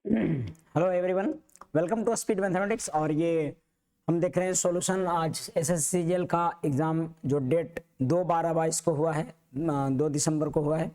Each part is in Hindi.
Hello everyone, welcome to speed mathematics. और ये हम देख रहे हैं सॉल्यूशन। आज एसएससीजीएल का एग्ज़ाम जो डेट 2/12/22 को हुआ है, 2 दिसंबर को हुआ है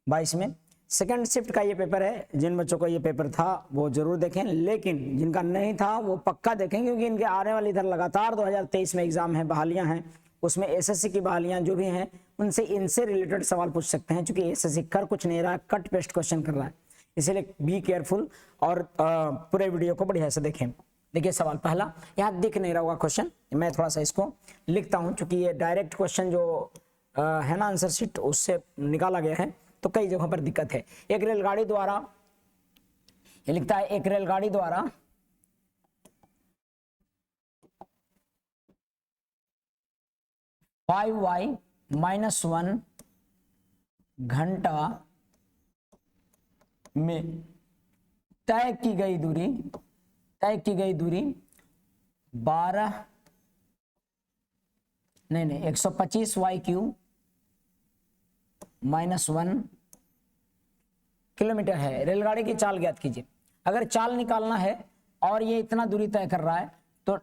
22 में। सेकंड शिफ्ट का ये पेपर है। जिन बच्चों का ये पेपर था वो जरूर देखें, लेकिन जिनका नहीं था वो पक्का देखें, क्योंकि इनके आने वाली इधर लगातार 2023 में एग्जाम है, बहालियां हैं, उसमें एसएससी की बहालियां जो भी हैं उनसे इनसे रिलेटेड सवाल पूछ सकते हैं, क्योंकि एसएससी कर कुछ नहीं रहा है, कट पेस्ट क्वेश्चन कर रहा है। इसीलिए बी केयरफुल और पूरे वीडियो को बढ़िया से देखें। देखिए सवाल पहला, यहाँ दिख नहीं रहा होगा क्वेश्चन, मैं थोड़ा सा इसको लिखता हूँ, क्योंकि ये डायरेक्ट क्वेश्चन जो है ना आंसर शीट उससे निकाला गया है, तो कई जगहों पर दिक्कत है। एक रेलगाड़ी द्वारा, ये लिखता है एक रेलगाड़ी द्वारा (5y-1) घंटा में तय की गई दूरी 125y³ -1 किलोमीटर है। रेलगाड़ी की चाल ज्ञात कीजिए। अगर चाल निकालना है और ये इतना दूरी तय कर रहा है, तो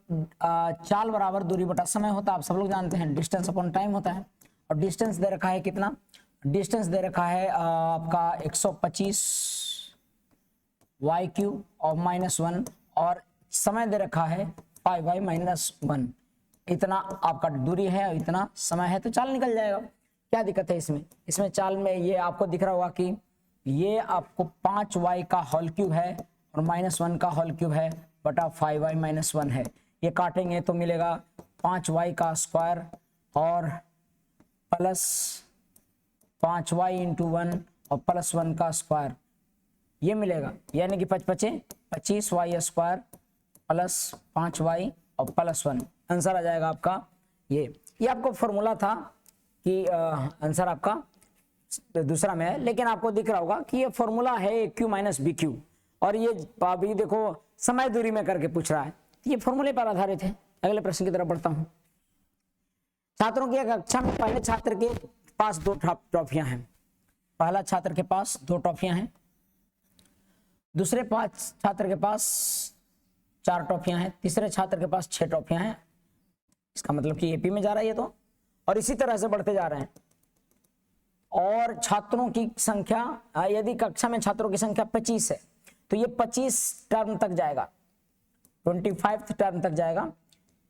चाल बराबर दूरी बटा समय होता है। आप सब लोग जानते हैं डिस्टेंस अपॉन टाइम होता है। और डिस्टेंस दे रखा है कितना? डिस्टेंस दे रखा है आपका 125y³ और -1, और समय दे रखा है 5y-1। इतना आपका दूरी है और इतना समय है, तो चाल निकल जाएगा। क्या दिक्कत है इसमें चाल में ये आपको दिख रहा होगा कि ये आपको 5y का होल क्यूब है और -1 का होल क्यूब है बटा 5y-1 है। ये काटेंगे तो मिलेगा 5y का स्क्वायर और प्लस 5y × 1 और प्लस 1 का स्क्वायर, ये मिलेगा। यानी कि 25y² प्लस 5y और प्लस 1 आंसर आ जाएगा आपका। ये आपको फॉर्मूला था कि आंसर आपका दूसरा में है, लेकिन आपको दिख रहा होगा कि ये फॉर्मूला है AQ - BQ, और ये अभी देखो समय दूरी में करके पूछ रहा है, ये फॉर्मूले पर आधारित है। अगले प्रश्न की तरफ बढ़ता हूं। छात्रों की कक्षा में पहले छात्र के पास 2 ट्रॉफियां हैं। पहला छात्र के पास 2 ट्रॉफियां हैं, दूसरे छात्र के पास 4 ट्रॉफियां हैं, तीसरे छात्र के पास 6 ट्रॉफियां हैं। इसका मतलब कि एपी में जा रहा है ये तो, और इसी तरह से बढ़ते जा रहे हैं। और छात्रों की संख्या, यदि कक्षा में छात्रों की संख्या 25 है, तो ये 25 टर्म तक जाएगा, 25 टर्म तक जाएगा।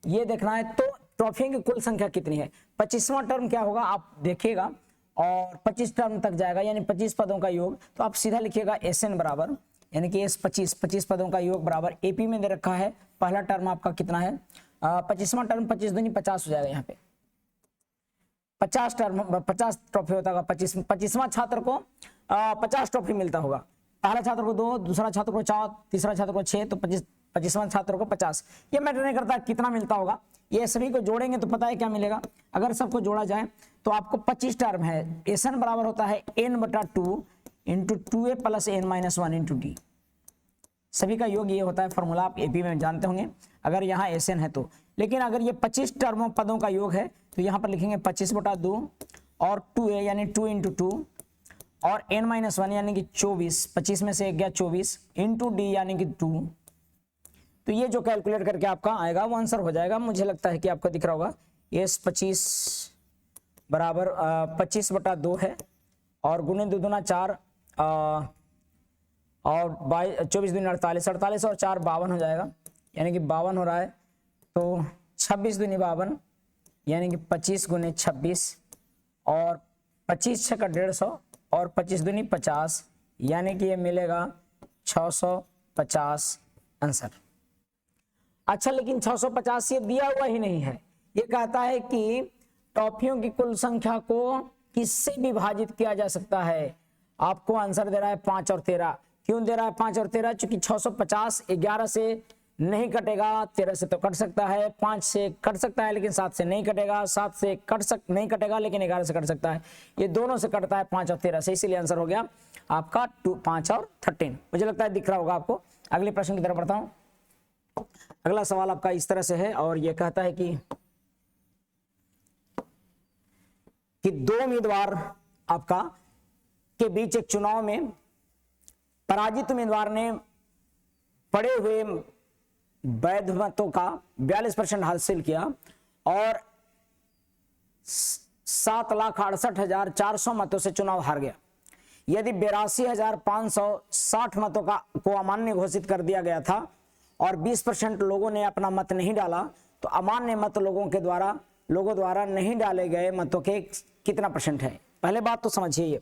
ये देखना है तो ट्रॉफियों की कुल संख्या कितनी है। 25वां टर्म क्या होगा आप देखिएगा, और 25 टर्म तक जाएगा, यानी 25 पदों का योग। तो आप सीधा लिखिएगा SN बराबर, यानी कि S 25 पदों का योग बराबर AP में दे रखा है। पहला टर्म आपका कितना है? 25वां टर्म 25 दूनी 50 हो जाएगा। यहाँ पे 50 टर्म 50 ट्रॉफी होता होगा। 25वां छात्र को 50 ट्रॉफी मिलता होगा। पहला छात्र को 2, दूसरा छात्र को 4, तीसरा छात्र को 6, तो 25वां छात्र को 50। ये मैटर नहीं करता कितना मिलता होगा, ये सभी को जोड़ेंगे तो पता है क्या मिलेगा। अगर सबको जोड़ा जाए तो आपको 25 टर्म है। SN बराबर होता है N/2 × 2a + n-1 × d। सभी का योग ये होता है, फॉर्मूला आप एपी में जानते होंगे अगर यहाँ SN है तो। लेकिन अगर ये 25 टर्मों पदों का योग है तो यहाँ पर लिखेंगे 25/2 और 2a यानी 2 × 2 और n-1 यानी कि 24, 25 में से 1 गया 24 × d यानी कि 2। तो ये जो कैलकुलेट करके आपका आएगा वो आंसर हो जाएगा। मुझे लगता है कि आपको दिख रहा होगा S 25 बराबर 25/2 है, और गुणे 2 दूना 4 और 24 दूनी 48, 48 और 4 52 हो जाएगा, यानी कि 52 हो रहा है। तो 26 दूनी 52 यानी कि 25 × 26 और 25 × 6 = 150 और 25 दूनी 50, यानी कि ये मिलेगा 650 आंसर। अच्छा, लेकिन 650 ये दिया हुआ ही नहीं है, ये कहता है कि टॉफियों की कुल संख्या को किससे विभाजित किया जा सकता है। आपको आंसर दे रहा है 5 और 13। क्यों दे रहा है 5 और 13? चूंकि 650 11 से नहीं कटेगा, 13 से तो कट सकता है, 5 से कट सकता है लेकिन 7 से नहीं कटेगा, 7 से नहीं कटेगा लेकिन 11 से कट सकता है। ये दोनों से कटता है 5 और 13 से, इसीलिए आंसर हो गया आपका 5 और 13। मुझे लगता है दिख रहा होगा आपको। अगले प्रश्न की तरफ बढ़ता हूं। अगला सवाल आपका इस तरह से है, और यह कहता है कि 2 उम्मीदवार आपका के बीच एक चुनाव में पराजित उम्मीदवार ने पड़े हुए वैध मतों का 42% हासिल किया और 7,68,400 मतों से चुनाव हार गया। यदि 82,560 मतों को अमान्य घोषित कर दिया गया था और 20% लोगों ने अपना मत नहीं डाला, तो अमान्य मत लोगों द्वारा नहीं डाले गए मतों के कितना % है? पहले बात तो समझिए। ये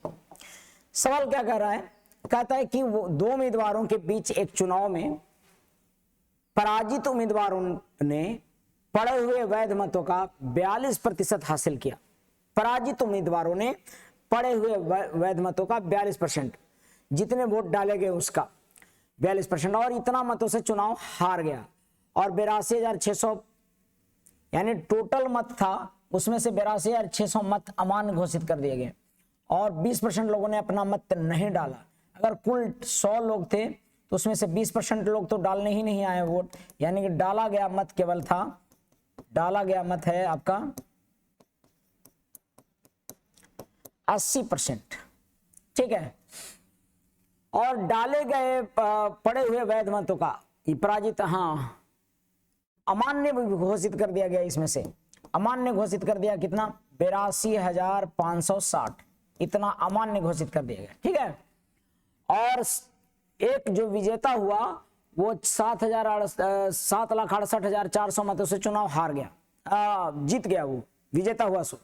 सवाल क्या कह रहा है? कहता है कि वो दो उम्मीदवारों के बीच एक चुनाव में पराजित उम्मीदवारों ने पड़े हुए वैध मतों का 42% हासिल किया। पराजित उम्मीदवारों ने पड़े हुए वैध मतों का 42%, जितने वोट डाले गए उसका 42%, और इतना मतों से चुनाव हार गया। और 82,600 यानी टोटल मत था, उसमें से 82,600 मत अमान्य घोषित कर दिए गए और 20% लोगों ने अपना मत नहीं डाला। अगर कुल 100 लोग थे तो उसमें से 20% लोग तो डालने ही नहीं आए वोट, यानी कि डाला गया मत केवल था, डाला गया मत है आपका 80%। ठीक है। और डाले गए पड़े हुए वैध मतों का पराजित अमान्य घोषित कर दिया गया। इसमें से अमान्य घोषित कर दिया कितना? 82,560, इतना अमान्य घोषित कर दिया गया। ठीक है। और एक जो विजेता हुआ वो 7,68,400 मतों से चुनाव हार गया, जीत गया, वो विजेता हुआ सो।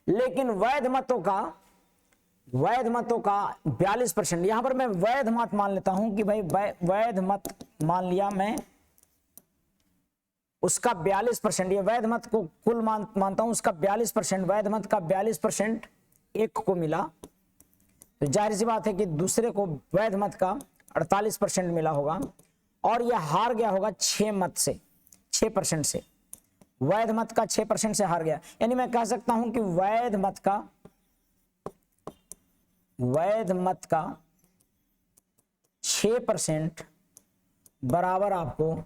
लेकिन वैध मतों का 42%, यहां पर मैं वैध मत मान लेता हूं कि भाई वैध मत मान लिया मैं, उसका 42%, ये वैध मत को कुल मानता हूं, उसका 42%, वैध मत का 42% एक को मिला, तो जाहिर सी बात है कि दूसरे को वैध मत का 48% मिला होगा, और यह हार गया होगा 6% से, वैध मत का 6% से हार गया। यानी मैं कह सकता हूं कि वैध मत का 6% बराबर आपको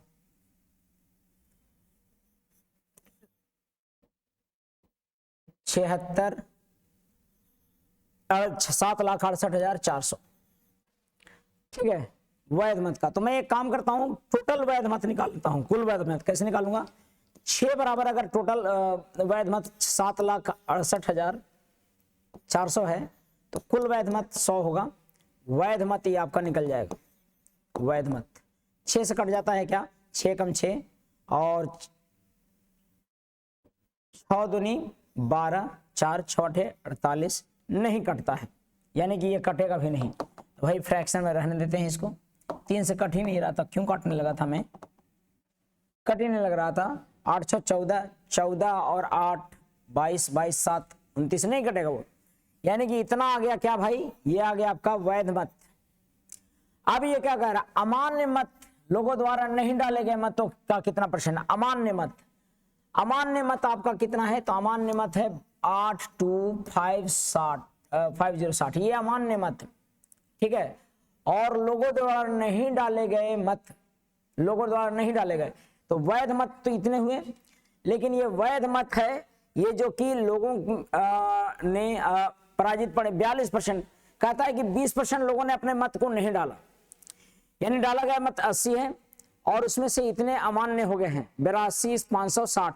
7,68,400। ठीक है, वैध मत का। तो मैं एक काम करता हूं, टोटल वैध मत निकाल लेता हूं। कुल वैध मत कैसे निकालूंगा? 6 बराबर अगर टोटल वैध मत 7,68,400 है तो कुल वैध मत 100 होगा। वैध मत ये आपका निकल जाएगा। वैध मत 6 से कट जाता है क्या? 6 कम 6 और 6 दूनी 12, 4 6 48, नहीं कटता है, यानी कि ये कटेगा भी नहीं। तो भाई फ्रैक्शन में रहने देते हैं इसको। 3 से कट ही नहीं रहा था, क्यों काटने लगा था मैं? कट ही नहीं लग रहा था। 8 6 14, 14 और 8 22, 22 7 29, नहीं कटेगा वो, यानी कि इतना आ गया क्या भाई? ये आ गया आपका वैध मत। अब ये क्या कह रहा है? अमान्य मत, लोगों द्वारा नहीं डाले गए मतों का कितना %? अमान्य मत आपका कितना है? तो अमान्य मत है 82560, ये अमान्य मत। ठीक है। और लोगों द्वारा नहीं डाले गए मत, तो वैध मत तो इतने हुए, लेकिन ये वैध मत है ये जो कि लोगों ने पराजित पड़े 42%। कहता है कि 20% लोगों ने अपने मत को नहीं डाला, यानी डाला गया मत 80 है और उसमें से इतने अमान्य हो गए हैं 82,560,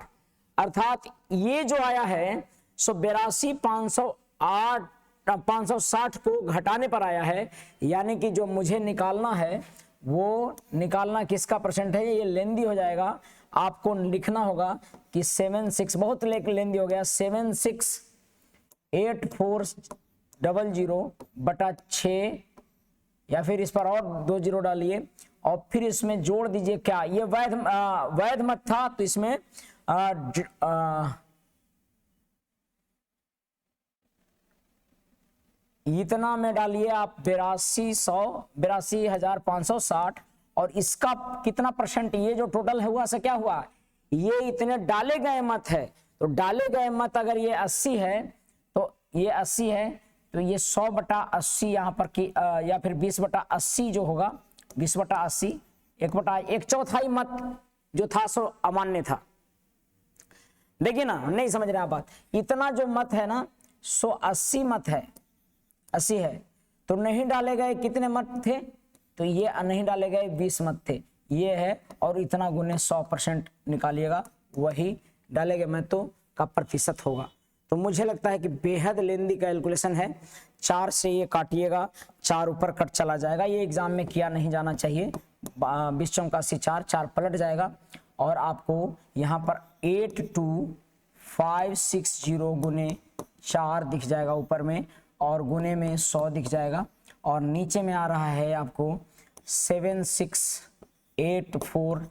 अर्थात ये जो आया है सो 82,560 को घटाने पर आया है। यानी कि जो मुझे निकालना है वो निकालना किसका % है? ये लेंदी हो जाएगा, आपको लिखना होगा कि 76, बहुत लेंदी हो गया, 76,8400/6, या फिर इस पर और 2 जीरो डालिए और फिर इसमें जोड़ दीजिए क्या? ये वैध मत था, तो इसमें इतना में डालिए आप 82,560, और इसका कितना %? ये जो टोटल है हुआ से क्या हुआ? ये इतने डाले गए मत है, तो डाले गए मत अगर ये 80 है तो ये 80 है, तो ये 100/80 यहाँ पर की या फिर 20/80 जो होगा, 20/80, 1/1/4 मत जो था सो अमान्य था। देखिए ना, नहीं समझ रहे आप बात। इतना जो मत है ना सो 80 मत है, 80 है, तो नहीं डाले गए कितने मत थे? तो ये नहीं डाले गए 20 मत थे, ये है, और इतना गुने 100% निकालिएगा, वही डाले गए महत्व का प्रतिशत होगा। तो मुझे लगता है कि बेहद लेंदी कैलकुलेशन है। 4 से ये काटिएगा, 4 ऊपर कट चला जाएगा, ये एग्जाम में किया नहीं जाना चाहिए। 20 चौका 4, 4 पलट जाएगा और आपको यहाँ पर 82560 गुने 4 दिख जाएगा ऊपर में, और गुने में 100 दिख जाएगा, और नीचे में आ रहा है आपको 7684,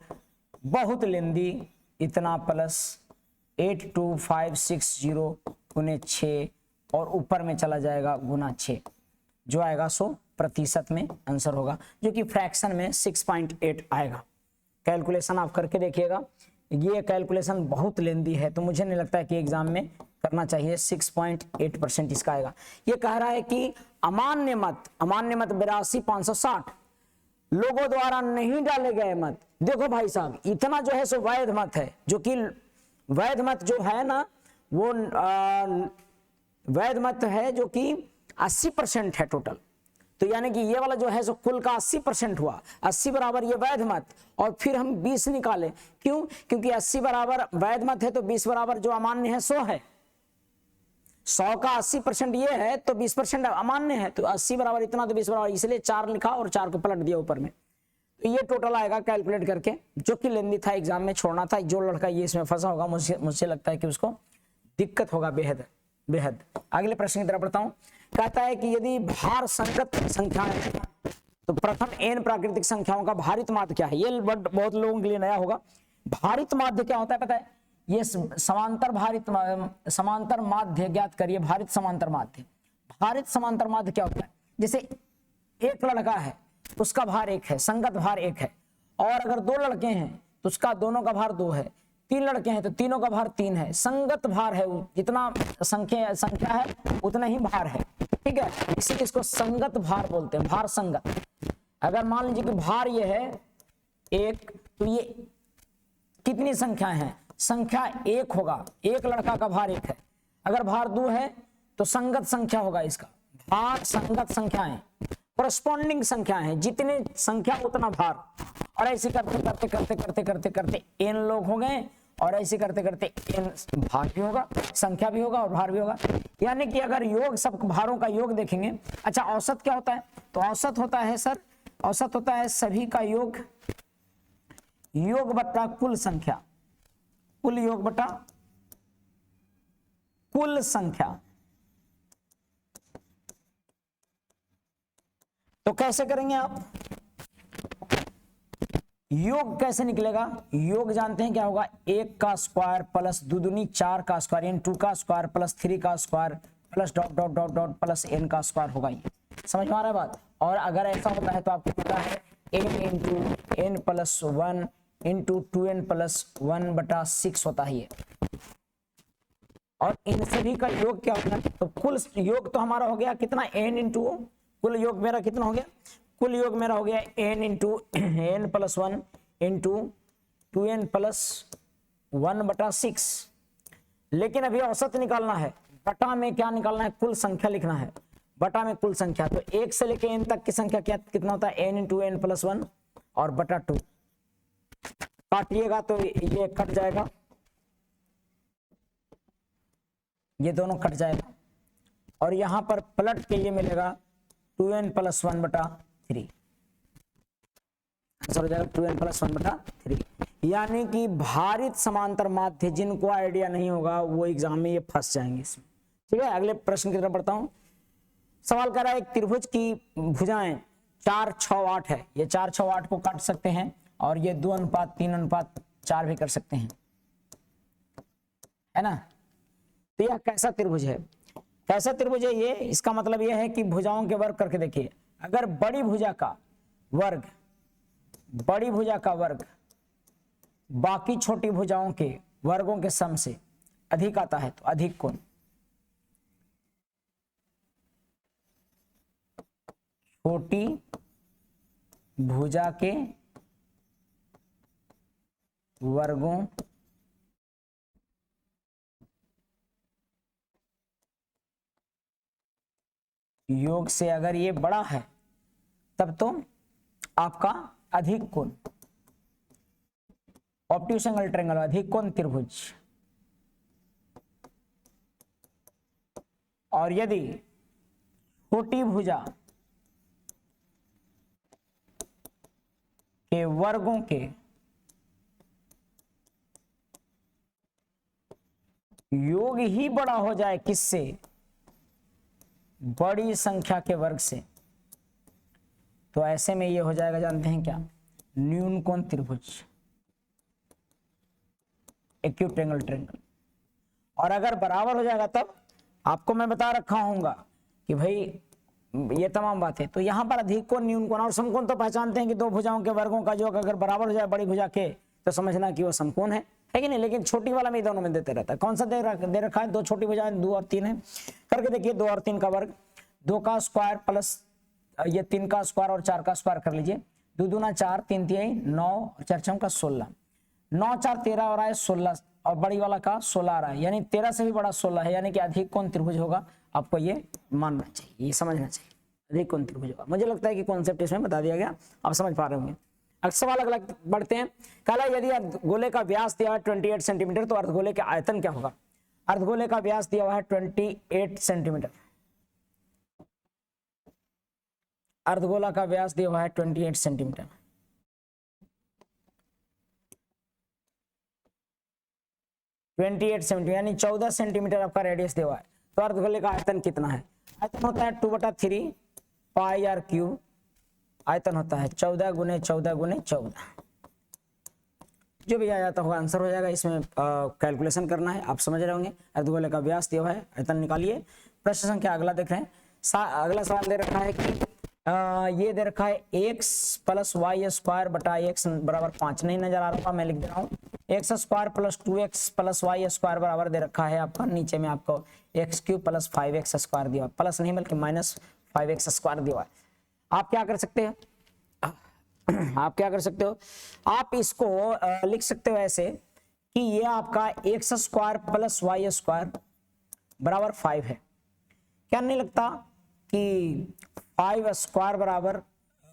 बहुत लेंदी, इतना प्लस 82560 गुने 6, और ऊपर में चला जाएगा गुना 6, जो आएगा 100% में आंसर होगा, जो कि फ्रैक्शन में 6.8 आएगा। कैलकुलेशन आप करके देखिएगा, ये कैलकुलेशन बहुत लेंदी है, तो मुझे नहीं लगता है कि एग्जाम में करना चाहिए। 6.8% इसका आएगा। ये कह रहा है कि अमान्य मत 82,560 लोगों द्वारा नहीं डाले गए मत। देखो भाई साहब, इतना जो है सो वैध मत है, जो कि वैध मत जो है ना, वो वैध मत है जो कि 80% है टोटल। तो यानी कि ये वाला जो है सो कुल का 80% हुआ, 80 बराबर ये वैध मत, और फिर हम 20 निकाले। क्यों? क्योंकि 80 बराबर वैध मत है, तो 20 बराबर जो अमान्य है 100 है। 100 का 80% ये है, तो 20% अमान्य है, तो 80 बराबर इतना, तो 20 बराबर, इसलिए 4 लिखा और 4 को पलट दिया ऊपर में। तो ये टोटल आएगा कैलकुलेट करके, जो कि लेंदी था, एग्जाम में छोड़ना था। जो लड़का ये इसमें फंसा होगा, मुझे लगता है कि उसको दिक्कत होगा बेहद बेहद। अगले प्रश्न की तरफ बढ़ता हूं। कहता है कि यदि भार संगत संख्याएं, तो प्रथम n प्राकृतिक संख्याओं का भारित माध्य क्या है? ये बहुत लोगों के लिए नया होगा। भारित माध्य क्या होता है पता है? ये समांतर माध्य ज्ञात करिए। भारित समांतर माध्य, भारित समांतर माध्य क्या होता है? जैसे एक लड़का है, उसका भार 1 है, संगत भार 1 है, और अगर 2 लड़के हैं तो उसका दोनों का भार 2 है, 3 लड़के हैं तो तीनों का भार 3 है। संगत भार है, जितना संख्या है उतना ही भार है, ठीक है, इसीलिए इसको संगत भार बोलते हैं, भार संगत। अगर मान लीजिए कि भार ये है 1, तो ये कितनी संख्याएं हैं? संख्या 1 होगा, एक लड़का का भार 1 है। अगर भार 2 है तो संगत संख्या होगा इसका, भार संगत संख्याएं, करस्पॉन्डिंग संख्याएं हैं, जितने संख्या उतना भार। और ऐसे करते करते करते करते करते करते n लोग हो गए, और ऐसे करते करते n भार भी होगा, संख्या भी होगा और भार भी होगा। यानी कि अगर योग, सब भारों का योग देखेंगे। अच्छा, औसत क्या होता है? तो औसत होता है सर, औसत होता है सभी का योग, योग बटा कुल संख्या, कुल योग बटा कुल संख्या। तो कैसे करेंगे आप? योग कैसे निकलेगा? योग जानते हैं क्या होगा? 1 का स्क्वायर प्लस 2 दूनी 4 का स्क्वायर, यानी 2 का स्क्वायर प्लस 3 का square plus dot dot dot dot plus n का स्क्वायर होगा। ये समझ में आ रहा है बात? और अगर ऐसा होता है तो आपको पता है n into n plus 1 into 2n plus 1 बटा 6 होता है ये। और इन सभी का योग क्या होता है? तो कुल योग तो हमारा हो गया कितना? n इंटू, कुल योग मेरा कितना हो गया? कुल योग मेरा हो गया n into n plus 1 into 2n plus 1 बटा 6। लेकिन अभी औसत निकालना है, बटा में क्या निकालना है? कुल संख्या लिखना है, बटा में कुल संख्या। तो 1 से लेके n तक की संख्या क्या कितना होता है? n इंटू n प्लस 1 और बटा 2। काटिएगा तो ये कट जाएगा, ये दोनों कट जाएगा, और यहां पर पलट के ये मिलेगा 2n प्लस 1 बटा 3, आंसर हो जाएगा 2n प्लस 1 बटा 3। यानी कि भारित समांतर माध्य, जिनको आइडिया नहीं होगा वो एग्जाम में ये फंस जाएंगे इसमें। ठीक है, अगले प्रश्न की तरफ बढ़ता हूं। सवाल कर रहा है एक त्रिभुज की भुजाएं 4, 6, 8 है। ये 4, 6, 8 को काट सकते हैं, और ये 2:3:4 भी कर सकते हैं, है ना? तो यह कैसा त्रिभुज है? कैसा त्रिभुज है ये? इसका मतलब यह है कि भुजाओं के वर्ग करके देखिए। अगर बड़ी भुजा का वर्ग बाकी छोटी भुजाओं के वर्गों के सम से अधिक आता है तो अधिक कोण। छोटी भुजा के वर्गों योग से अगर ये बड़ा है तब तो आपका अधिक कोण, ऑब्ट्यूज एंगल ट्रायंगल, अधिक कोण त्रिभुज। और यदि छोटी भुजा के वर्गों के योग ही बड़ा हो जाए किससे, बड़ी संख्या के वर्ग से, तो ऐसे में ये हो जाएगा, जानते हैं क्या, न्यून कोण त्रिभुज, एक्यूट एंगल ट्रायंगल। और अगर बराबर हो जाएगा तब आपको मैं बता रखा हूंगा कि भाई ये तमाम बातें, तो यहां पर अधिक कोण, न्यून कोण और समकोण तो पहचानते हैं कि दो भुजाओं के वर्गों का योग अगर बराबर हो जाए बड़ी भुजा के, तो समझना कि वो समकोण है कि नहीं। लेकिन छोटी वाला में दोनों में देते रहता है। कौन सा दे रखा है, दो छोटी भुजाएं 2 और 3 है, करके देखिए 2 और 3 का वर्ग, 2 का स्क्वायर प्लस ये 3 का स्क्वायर और 4 का स्क्वायर कर लीजिए, 2 दूना 4, 3 3 9 और 4 6 का 16, 9 4 13 हो रहा है 16, और बड़ी वाला का 16 आ रहा है, यानी 13 से भी बड़ा 16 है, यानी कि अधिक कोण त्रिभुज होगा। आपको ये मानना चाहिए, ये समझना चाहिए, अधिक कोण त्रिभुज होगा। मुझे लगता है कि कॉन्सेप्ट इसमें बता दिया गया, आप समझ पा रहे होंगे। अब सवाल अलग बढ़ते हैं। कहला यदि अर्धगोले का व्यास दिया है 28 सेंटीमीटर, तो अर्धगोले का आयतन क्या होगा। अर्धगोले का व्यास दिया हुआ है 28 सेंटीमीटर, अर्धगोला का व्यास दिया हुआ है 28 सेंटीमीटर, 28 सेंटीमीटर यानी 14 सेंटीमीटर आपका रेडियस दिया हुआ है। तो अर्धगोले का आयतन कितना है, आयतन होता है 2/3 पाई आर क्यूब, आयतन होता है 14 गुने 14 गुने 14, जो भी आ जाता होगा आंसर हो जाएगा। इसमें कैलकुलेशन करना है, आप समझ रहे होंगे। अर्धगोले का व्यास दिया हुआ है, आयतन निकालिए। प्रश्न संख्या अगला देख रहे हैं, अगला सवाल दे रखा है कि ये दे रखा है x प्लस वाई स्क्वायर बटा x बराबर 5, नहीं नजर आ रहा, मैं लिख दे रहा हूँ, x square plus 2x plus y square बराबर दे रखा है आपका, नीचे में आपको x cube plus 5x square दिया, प्लस नहीं बल्कि माइनस 5x स्क्वायर दिया है। आप क्या कर सकते हैं, आप क्या कर सकते हो, आप इसको लिख सकते हो ऐसे कि ये आपका x square plus y square बराबर 5 है। क्या नहीं लगता कि 5 स्क्वायर बराबर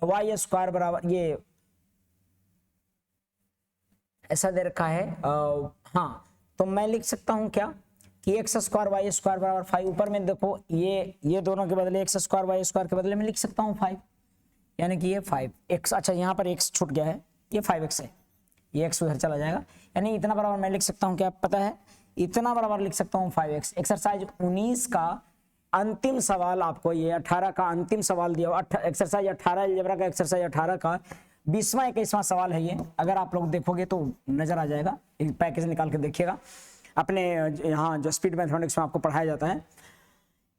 वाई स्क्वायर बराबर, ये ऐसा दे रखा है। हाँ, तो मैं लिख सकता हूं क्या कि एक्स स्क्वायर वाई स्क्वायर बराबर 5, ऊपर में देखो ये दोनों के बदले एक्स स्क्वायर वाई स्क्वायर के बदले में लिख सकता हूं 5, यानी कि ये 5x, अच्छा यहाँ पर x छूट गया है, ये 5x है, ये x उधर चला जाएगा, यानी इतना बराबर मैं लिख सकता हूँ, क्या पता है, इतना बराबर लिख सकता हूँ 5x। एक्सरसाइज 19 का अंतिम सवाल आपको, ये 18 का अंतिम सवाल दिया, एक्सरसाइज 18 अलजेब्रा का एक्सरसाइज 18 का 20वां 21वां सवाल है ये। अगर आप लोग देखोगे तो नजर आ जाएगा, एक पैकेज निकाल के देखिएगा अपने, यहाँ जो स्पीड मैथमेटिक्स में आपको पढ़ाया जाता है।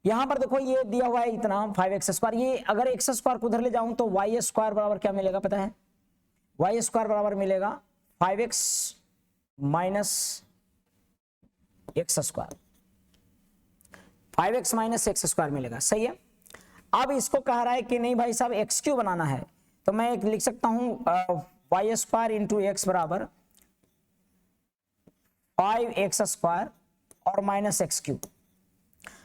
यहाँ पर देखो ये दिया हुआ है इतना 5x स्क्वायर, ये अगर x स्क्वायर को उधर ले जाऊं तो y स्क्वायर बराबर क्या मिलेगा पता है, y स्क्वायर बराबर मिलेगा 5x minus x square, 5x minus x square मिलेगा, सही है। अब इसको कह रहा है कि नहीं भाई साहब एक्स क्यू बनाना है, तो मैं एक लिख सकता हूं वाई स्क्वायर इंटू एक्स बराबर 5x स्क्वायर और माइनस एक्स क्यू।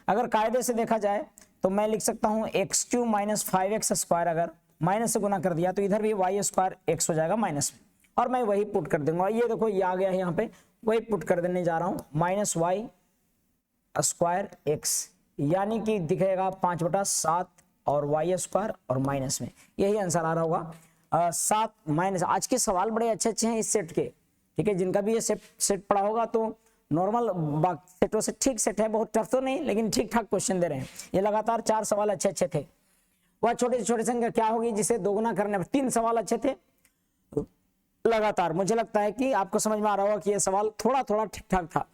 अगर कायदे से देखा जाए तो मैं लिख सकता हूं x Q minus 5x square, अगर माइनस से गुना कर दिया तो इधर भी वाई स्क्वायर एक्स हो जाएगा माइनस में, और मैं वही पुट कर दूंगा। ये देखो ये आ गया है, यहाँ पे वही पुट कर देने जा रहा हूं, माइनस वाई स्क्वायर एक्स, यानी कि दिखेगा 5/7 और वाई स्क्वायर और माइनस में, यही आंसर आ रहा होगा 7 माइनस। आज के सवाल बड़े अच्छे अच्छे हैं इस सेट के, ठीक है, जिनका भी ये सेट पढ़ा होगा तो नॉर्मल सेटों से ठीक सेट है, बहुत टफ तो नहीं लेकिन ठीक ठाक क्वेश्चन दे रहे हैं। ये लगातार 4 सवाल अच्छे अच्छे थे। वह छोटे छोटे संख्या क्या होगी जिसे दोगुना करने पर, 3 सवाल अच्छे थे लगातार। मुझे लगता है कि आपको समझ में आ रहा होगा कि ये सवाल थोड़ा थोड़ा ठीक ठाक था।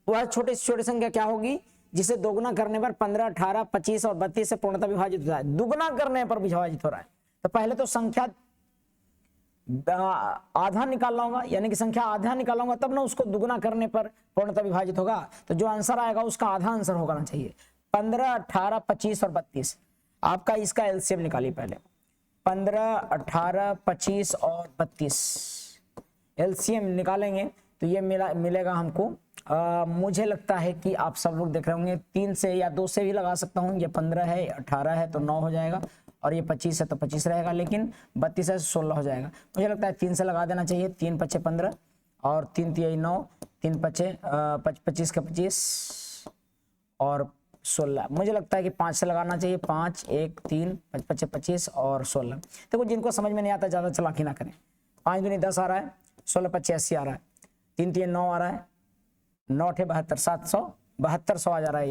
वह छोटे से छोटी संख्या क्या होगी जिसे दोगुना करने पर 15, 18, 25 और 32 से पूर्णतः विभाजित होता है, दुगुना करने पर विभाजित हो रहा है। तो पहले तो संख्या आधा निकालना होगा, यानी कि संख्या आधा निकालूंगा तब ना उसको दुगुना करने पर पूर्णतः विभाजित होगा। तो जो आंसर आएगा उसका आधा आंसर होना चाहिए। 15, 18, 25 और 32, आपका इसका एलसीएम निकालिए पहले। 15, 18, 25 और 32 एलसीएम निकालेंगे तो ये मिलेगा हमको, मुझे लगता है कि आप सब लोग देख रहे होंगे 3 से या 2 से भी लगा सकता हूँ। ये 15 है, 18 है तो 9 हो जाएगा, और ये 25 है तो 25 रहेगा, लेकिन 32 है तो 16 हो जाएगा। मुझे लगता है 3 से लगा देना चाहिए, 3 पचे 15 और 3 तिहाई 9, 3 पचे 25 का 25 और 16। मुझे लगता है कि 5 से लगाना चाहिए, 5 1 3 5 पचे 25 और 16। देखो जिनको समझ में नहीं आता ज़्यादा चालाकी ना करें। 5 दूनी 10 आ रहा है, 16 पचे 80 आ रहा है, 3 तिहाई 9 आ रहा है, 9 अठे 72, 700 7200 आ जा रहा है।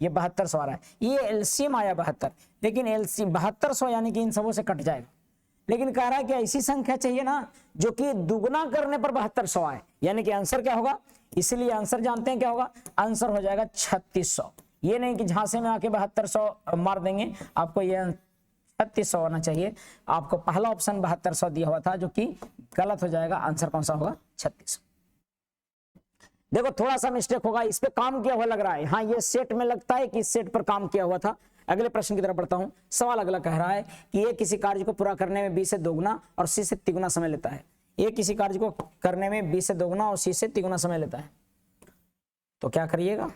ये 7200 आ रहा है। ये एलसीएम आया 72, लेकिन एलसीएम 7200 यानी कि इन सबों से कट जाएगा। लेकिन कह रहा है कि ऐसी संख्या चाहिए ना जो कि दुगुना करने पर 7200 आए, यानी कि आंसर क्या होगा। इसलिए आंसर जानते हैं क्या होगा, आंसर हो जाएगा 3600। ये नहीं कि झांसे में आके 7200 मार देंगे, आपको ये 3600 होना चाहिए। आपको पहला ऑप्शन 7200 दिया हुआ था जो कि गलत हो जाएगा। आंसर कौन सा होगा, 3600। देखो थोड़ा सा मिस्टेक होगा, इस पे काम किया हुआ लग रहा है। हाँ ये सेट में लगता है कि इस सेट पर काम किया हुआ था। अगले प्रश्न की तरफ बढ़ता हूं। सवाल अगला कह रहा है कि ये किसी कार्य को पूरा करने में बी से दोगुना और सी से तिगुना समय लेता है। ये किसी कार्य को करने में बी से दोगुना और सी से तिगुना समय लेता है, तो क्या करिएगा।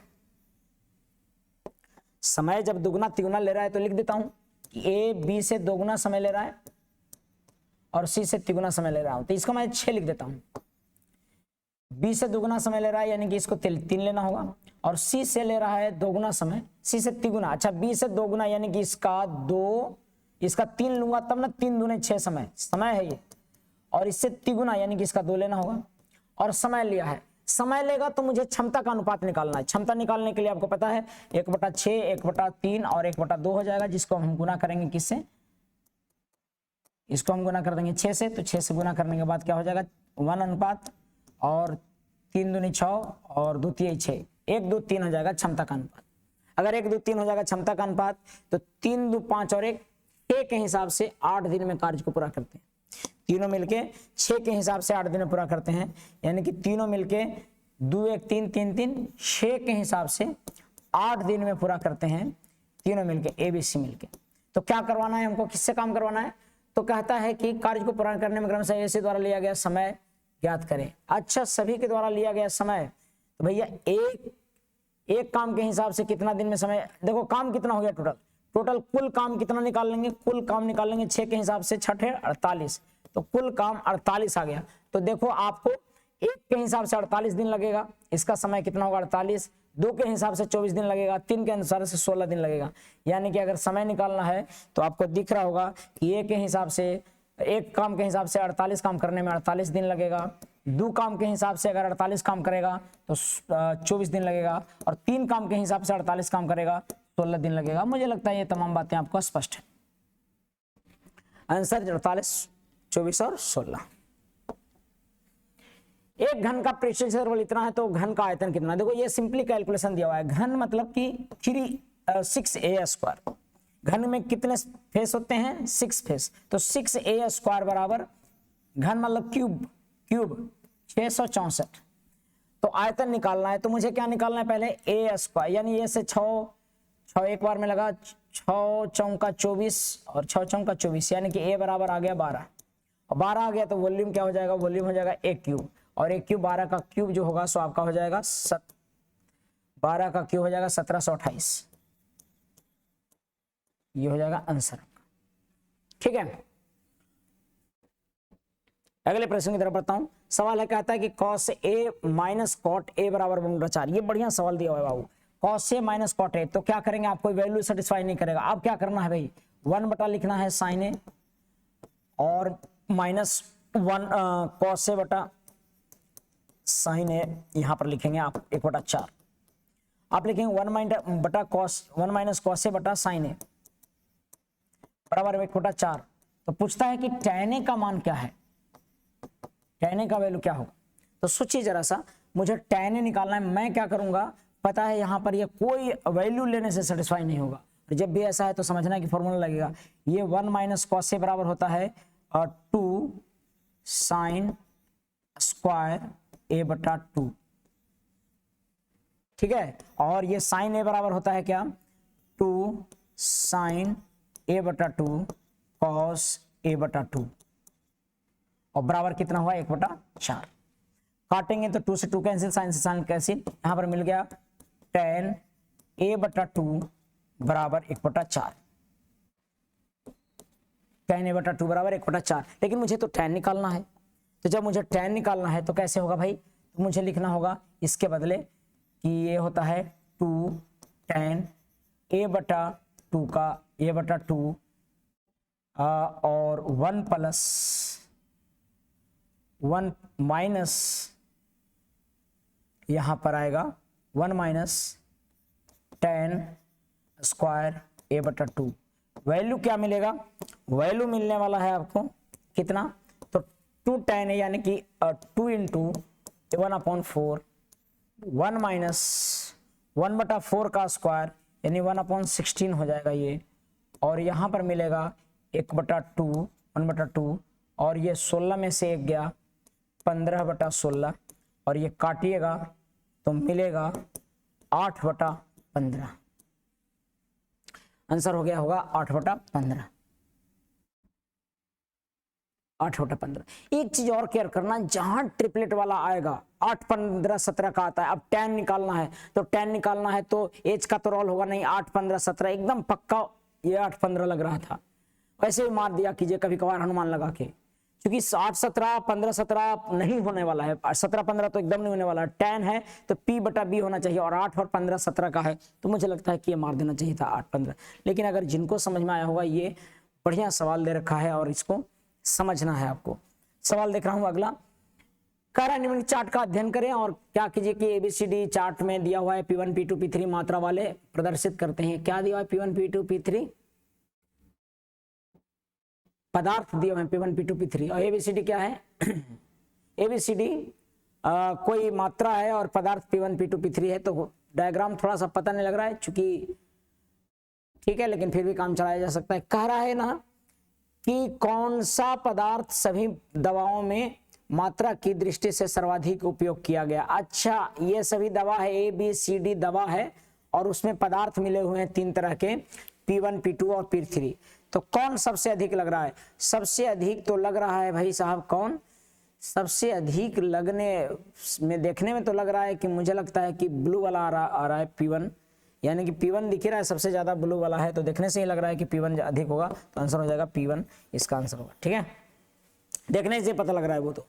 समय जब दुगुना तिगुना ले रहा है तो लिख देता हूं कि ए बी से दोगुना समय ले रहा है और सी से तिगुना समय ले रहा हूं, तो इसको मैं 6 लिख देता हूं। बी से दुगुना समय ले रहा है यानी कि इसको 3 लेना होगा, और सी से ले रहा है दोगुना समय, सी से तिगुना। अच्छा बी से दोगुना यानी कि इसका 2, इसका 3 लूंगा तब ना, 3 दूने 6 समय है ये, और इससे तिगुना यानी कि इसका 2 लेना होगा। और समय लिया है, समय लेगा तो मुझे क्षमता का अनुपात निकालना है। क्षमता निकालने के लिए आपको पता है 1/6, 1/3 और 1/2 हो जाएगा, जिसको हम गुना करेंगे किससे, इसको हम गुना कर देंगे 6 से। तो 6 से गुना करने के बाद क्या हो जाएगा, 1 अनुपात और 3 दूनी 6 और 2 तिहाई 6, 1 2 3 हो जाएगा क्षमता का अनुपात। अगर 1 2 3 हो जाएगा क्षमता का अनुपात तो 3 2 5 और 1 6 के हिसाब से 8 दिन में कार्य को पूरा करते हैं। तीनों मिलके 6 के हिसाब से 8 दिन में पूरा करते हैं, यानी कि तीनों मिलके 2 1 3 3 3 6 के हिसाब से 8 दिन में पूरा करते हैं, तीनों मिलके ABC मिलके। तो क्या करवाना है हमको, किससे काम करवाना है, तो कहता है कि कार्य को पूरा करने में क्रमशः AC द्वारा लिया गया समय ज्ञात करें। अच्छा सभी के द्वारा लिया गया समय, तो भैया एक काम के हिसाब से कितना दिन में समय, देखो काम कितना हो गया टोटल कुल काम कितना निकाल लेंगे, कुल काम निकाल लेंगे 6 के हिसाब से 6 48, तो कुल काम 48 आ गया। तो देखो आपको 1 के हिसाब से 48 दिन लगेगा, इसका समय कितना होगा 48, 2 के हिसाब से 24 दिन लगेगा, 3 के अनुसार से 16 दिन लगेगा। यानी कि अगर समय निकालना है तो आपको दिख रहा होगा कि एक के हिसाब से, एक काम के हिसाब से 48 काम करने में 48 दिन लगेगा, 2 काम के हिसाब से अगर 48 काम करेगा तो 24 दिन लगेगा, और 3 काम के हिसाब से 48 काम करेगा 16 दिन लगेगा। मुझे लगता है ये तमाम बातें आपको स्पष्ट है। आंसर 48 24 और 16। एक घन का पृष्ठ क्षेत्रफल इतना है तो घन का आयतन कितना, देखो ये सिंपली कैलकुलेशन दिया हुआ है। घन मतलब कि 6a²। घन में कितने फेस होते हैं, 6 फेस, तो 6a² बराबर, घन मतलब क्यूब 664। तो आयतन निकालना है तो मुझे क्या निकालना है, पहले a², यानी a से 6 एक बार में लगा, 6 चौका 24 और 6 चौका 24, यानी कि a बराबर आ गया 12, और 12 आ गया तो वॉल्यूम क्या हो जाएगा, वॉल्यूम हो जाएगा a³, और a³ 12 का क्यूब जो होगा सो आपका हो जाएगा 12 का क्यूब हो जाएगा 1728। ये हो जाएगा आंसर, ठीक है। अगले प्रश्न की तरफ बढ़ता हूं। सवाल है, कहता है कि cos a minus cot a बराबर 1/4। ये बढ़िया सवाल दिया हुआ है बाबू। cos a minus cot a, तो क्या करेंगे, आपको वैल्यू सेटिस्फाई नहीं करेगा। अब क्या करना है भाई, 1 लिखना है sin a और माइनस 1 cos a बटा sin a, यहां पर लिखेंगे आप 1/4। आप लिखेंगे 1 माइनस cos a बटा sin a बराबर 1/4। तो पूछता है कि tan a का मान क्या है, tan a का वैल्यू क्या होगा। तो सोचिए जरा सा, मुझे tan a निकालना है। मैं क्या करूंगा, पता है यहां पर ये कोई वैल्यू लेने से सेटिस्फाई नहीं होगा। जब भी ऐसा है तो समझना कि फॉर्मूला लगेगा, ये 1 माइनस cos a बराबर होता है 2 sin स्क्वायर a बटा 2, ठीक है। और ये sin a बराबर होता है क्या, 2 sin a बटा 2 cos a बटा 2, और बराबर कितना हुआ 1/4। काटेंगे तो 2 से 2 कैंसिल, साइन से साइन कैंसिल, यहां पर मिल गया tan a बटा 2 बराबर 1/4। tan a बटा 2 बराबर 1/4, लेकिन मुझे तो tan निकालना है। तो जब मुझे tan निकालना है तो कैसे होगा भाई, तो मुझे लिखना होगा इसके बदले कि ये होता है 2 tan a बटा 2 का a बटा 2 और 1 प्लस 1 माइनस यहां पर आएगा 1 माइनस tan स्क्वायर a बटा 2। वैल्यू क्या मिलेगा, वैल्यू मिलने वाला है आपको कितना, तो 2 tan a यानी कि 2 इंटू 1/4 1 माइनस 1/4 का स्क्वायर यानी 1/16 हो जाएगा ये, और यहाँ पर मिलेगा 1/2 और ये 16 में से 1 गया 15/16 और ये काटिएगा तो मिलेगा 8/15। आंसर हो गया होगा 8/15। 8/15। एक चीज और केयर करना, जहां ट्रिपलेट वाला आएगा 8, 15, 17 का आता है, अब tan निकालना है तो tan निकालना है तो एज का तो रोल होगा नहीं, 8, 15, 17 एकदम पक्का ये 8, 15 लग रहा था, वैसे ही मार दिया कीजिए कभी कभार अनुमान लगा के, क्योंकि 8, 17, 15, 17 नहीं होने वाला है, 17, 15 तो एकदम नहीं होने वाला है, tan है तो p बटा b होना चाहिए, और 8 और 15, 17 का है तो मुझे लगता है कि ये मार देना चाहिए था 8, 15। लेकिन अगर जिनको समझ में आया होगा, ये बढ़िया सवाल दे रखा है और इसको समझना है आपको। सवाल देख रहा हूं अगला, कह रहा है निम्नलिखित चार्ट का अध्ययन करें और क्या कीजिए कि एबीसीडी चार्ट में दिया हुआ है P1, P2, P3 मात्रा वाले प्रदर्शित करते हैं। क्या दिया हुआ है P1, P2, P3 पदार्थ दिए हुए हैं P1, P2, P3, और एबीसीडी क्या है एबीसीडी कोई मात्रा है और पदार्थ P1, P2, P3 है। तो डायग्राम थोड़ा सा पता नहीं लग रहा है चूंकि ठीक है, लेकिन फिर भी काम चलाया जा सकता है। कह रहा है ना कि कौन सा पदार्थ सभी दवाओं में मात्रा की दृष्टि से सर्वाधिक उपयोग किया गया। अच्छा, ये सभी दवा है, ए बी सी डी दवा है और उसमें पदार्थ मिले हुए हैं 3 तरह के, P1, P2 और P3। तो कौन सबसे अधिक लग रहा है, सबसे अधिक तो लग रहा है भाई साहब, कौन सबसे अधिक लगने में, देखने में तो लग रहा है कि मुझे लगता है कि ब्लू वाला आ रहा है P1, यानी कि P1 दिख रहा है सबसे ज्यादा ब्लू वाला है, तो देखने से ही लग रहा है कि P1 अधिक होगा, तो आंसर हो जाएगा P1, इसका आंसर होगा। ठीक है, देखने से पता लग रहा है, वो तो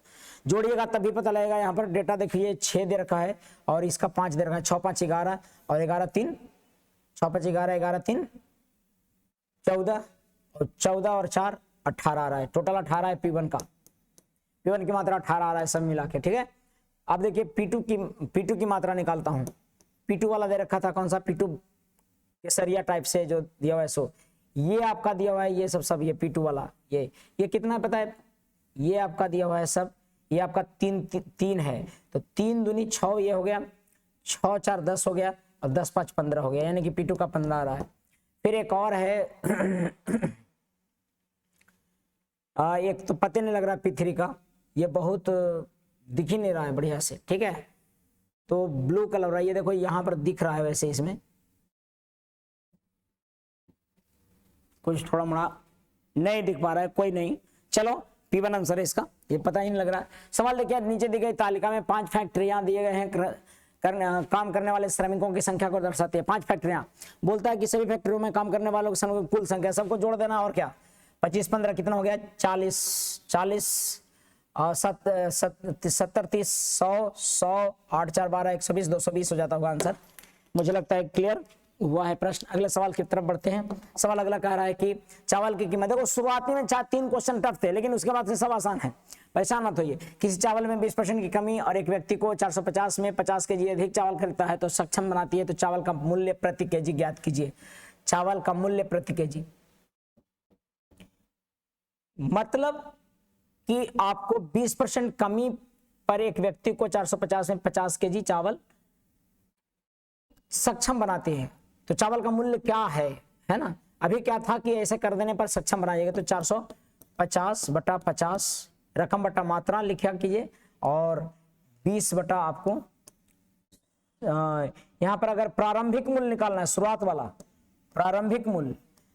जोड़िएगा तभी पता लगेगा। यहाँ पर डेटा देखिए 6 दे रखा है और इसका 5 दे रखा है, 6, 5, 11 और 11, 3, 6, 5, 11, 11, 3, 14 और 14 और 4, 18 आ रहा है, टोटल 18 है P1 का, P1 की मात्रा 18 आ रहा है सब मिला के। ठीक है, अब देखिए P2 की मात्रा निकालता हूँ। P2 वाला दे रखा था, कौन सा P2 केसरिया टाइप से जो दिया हुआ है, सो ये आपका दिया हुआ है, ये सब ये P2 वाला, ये कितना है पता है, ये आपका दिया हुआ है सब, ये आपका 3 है, तो 3 दूनी 6, ये हो गया 6, 4, 10 हो गया और 10, 5, 15 हो गया, यानी कि P2 का 15 आ रहा है। फिर एक और है एक तो पता नहीं लग रहा P3 का, ये बहुत दिख ही नहीं रहा है बढ़िया से। ठीक है, तो ब्लू कलर रहा है, ये देखो यहाँ पर दिख रहा है, वैसे इसमें कुछ थोड़ा मोड़ा नहीं दिख पा रहा है, कोई नहीं, चलो P1 आंसर है इसका, ये पता ही नहीं लग रहा है। सवाल देखिए, नीचे दी गई तालिका में 5 फैक्ट्रियां दिए गए हैं, काम करने वाले श्रमिकों की संख्या को दर्शाते हैं। 5 फैक्ट्रियां, बोलता है कि सभी फैक्ट्रियों में काम करने वालों की कुल संख्या, सबको जोड़ देना और क्या, 25, 15 कितना हो गया, 40 70, 30, 100, 8, 4, 12, 120, 220 हो जाता होगा आंसर। मुझे लगता है क्लियर हुआ है प्रश्न। अगले सवाल की तरफ बढ़ते हैं। सवाल अगला कह रहा है कि चावल की कीमत, देखो शुरुआती में 3 क्वेश्चन टफ थे, लेकिन उसके बाद से सब आसान है, परेशान मत होइए। किसी चावल में 20% की कमी और एक व्यक्ति को 450 में 50 केजी अधिक चावल खरीदता है तो सक्षम बनाती है, तो चावल का मूल्य प्रति केजी ज्ञात कीजिए। चावल का मूल्य प्रति केजी मतलब कि आपको 20% कमी पर एक व्यक्ति को 450 में 50 केजी चावल सक्षम बनाते हैं, तो चावल का मूल्य क्या है ना। अभी क्या था कि ऐसे कर देने पर सक्षम बनाइएगा, तो 450 बटा 50 रकम बटा मात्रा लिखा कीजिए और 20 बटा आपको यहां पर अगर प्रारंभिक मूल्य निकालना है, शुरुआत वाला प्रारंभिक मूल्य,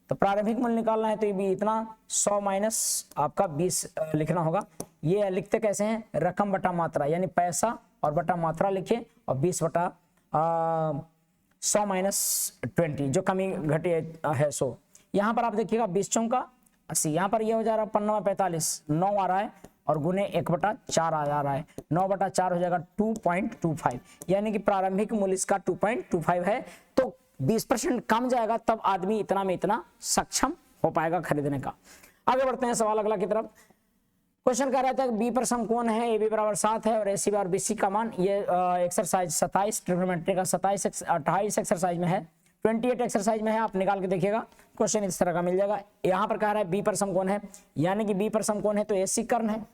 तो प्रारंभिक मूल्य निकालना है तो ये भी इतना 100 माइनस आपका 20 लिखना होगा। ये लिखते कैसे हैं, रकम बटा मात्रा, यानी पैसा और बटा मात्रा लिखिए और 20 बटा 100 माइनस 20 जो कमी घटी है 100। यहाँ पर आप देखिएगा 20 चौका 80। यहाँ पर ये हो जा रहा है 95 45 9 आ रहा है और गुने 1/4 आ जा रहा है, 9/4 हो जाएगा 2.25, यानी कि प्रारंभिक मूल्य इसका 2.25 है। तो 20% कम जाएगा तब आदमी इतना में इतना सक्षम हो पाएगा खरीदने का। आगे बढ़ते हैं सवाल अगला की तरफ। क्वेश्चन कह रहा था बी पर समकोण है, ए बी बराबर 7 है और ए सी बराबर बी सी का मान, ये एक्सरसाइज 27 ट्रिग्नोमेट्री का 28 एक्सरसाइज में है, 28 एक्सरसाइज में है, आप निकाल के देखिएगा क्वेश्चन इस तरह का मिल जाएगा। यहाँ पर कह रहा है बी पर समकोण है, यानी कि बी पर समकोण है तो ए सी कर्ण है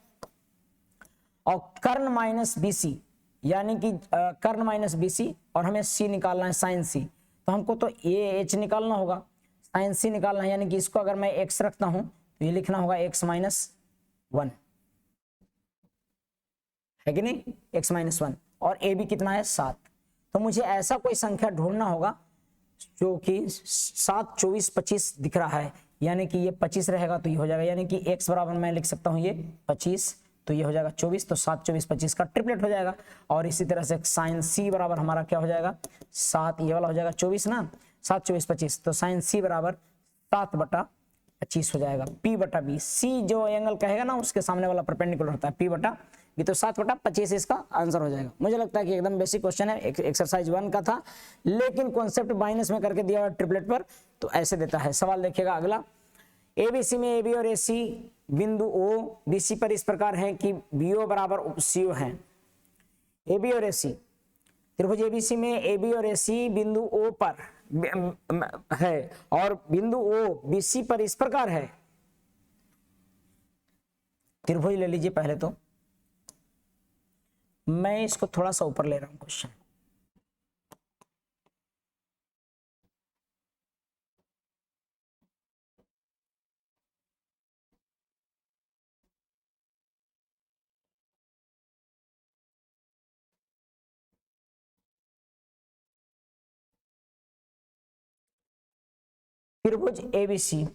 और कर्ण माइनस बी सी, यानी कि कर्ण माइनस बी सी, और हमें सी निकालना है साइन सी, तो हमको तो ए एच निकालना होगा, साइन सी निकालना है, यानी कि इसको अगर मैं एक्स रखता हूं तो ये लिखना होगा x माइनस 1, है कि नहीं, x माइनस 1, और ए बी कितना है 7। तो मुझे ऐसा कोई संख्या ढूंढना होगा जो कि 7 24 25 दिख रहा है, यानी कि ये 25 रहेगा तो ये हो जाएगा, यानी कि x बराबर मैं लिख सकता हूँ ये 25 तो ये हो जाएगा 24, तो 7 24 25 का ट्रिपलेट हो जाएगा। और इसी तरह से साइन सी बराबर हमारा क्या हो जाएगा 7, ये वाला हो जाएगा 24 ना, 7 24 25, तो साइन सी बराबर 7/25 हो जाएगा, p/b, सी जो एंगल कहेगा ना उसके सामने वाला परपेंडिकुलर होता है, p/b, तो 7/25 इसका आंसर हो जाएगा। मुझे लगता है कि एकदम बेसिक क्वेश्चन है, एक्सरसाइज 1 का था, लेकिन कॉन्सेप्ट माइनस में करके दिया हुआ ट्रिपलेट पर, तो ऐसे देता है। सवाल देखिएगा अगला, एबीसी में ए बी और ए सी बिंदु ओ बी सी पर इस प्रकार है कि बी ओ बराबर सी ओ है। ए बी और ए सी, त्रिभुज एबीसी में ए बी और ए सी बिंदु ओ पर है और बिंदु ओ बी सी पर इस प्रकार है। त्रिभुज ले लीजिए पहले, तो मैं इसको थोड़ा सा ऊपर ले रहा हूं क्वेश्चन, त्रिभुज एबीसी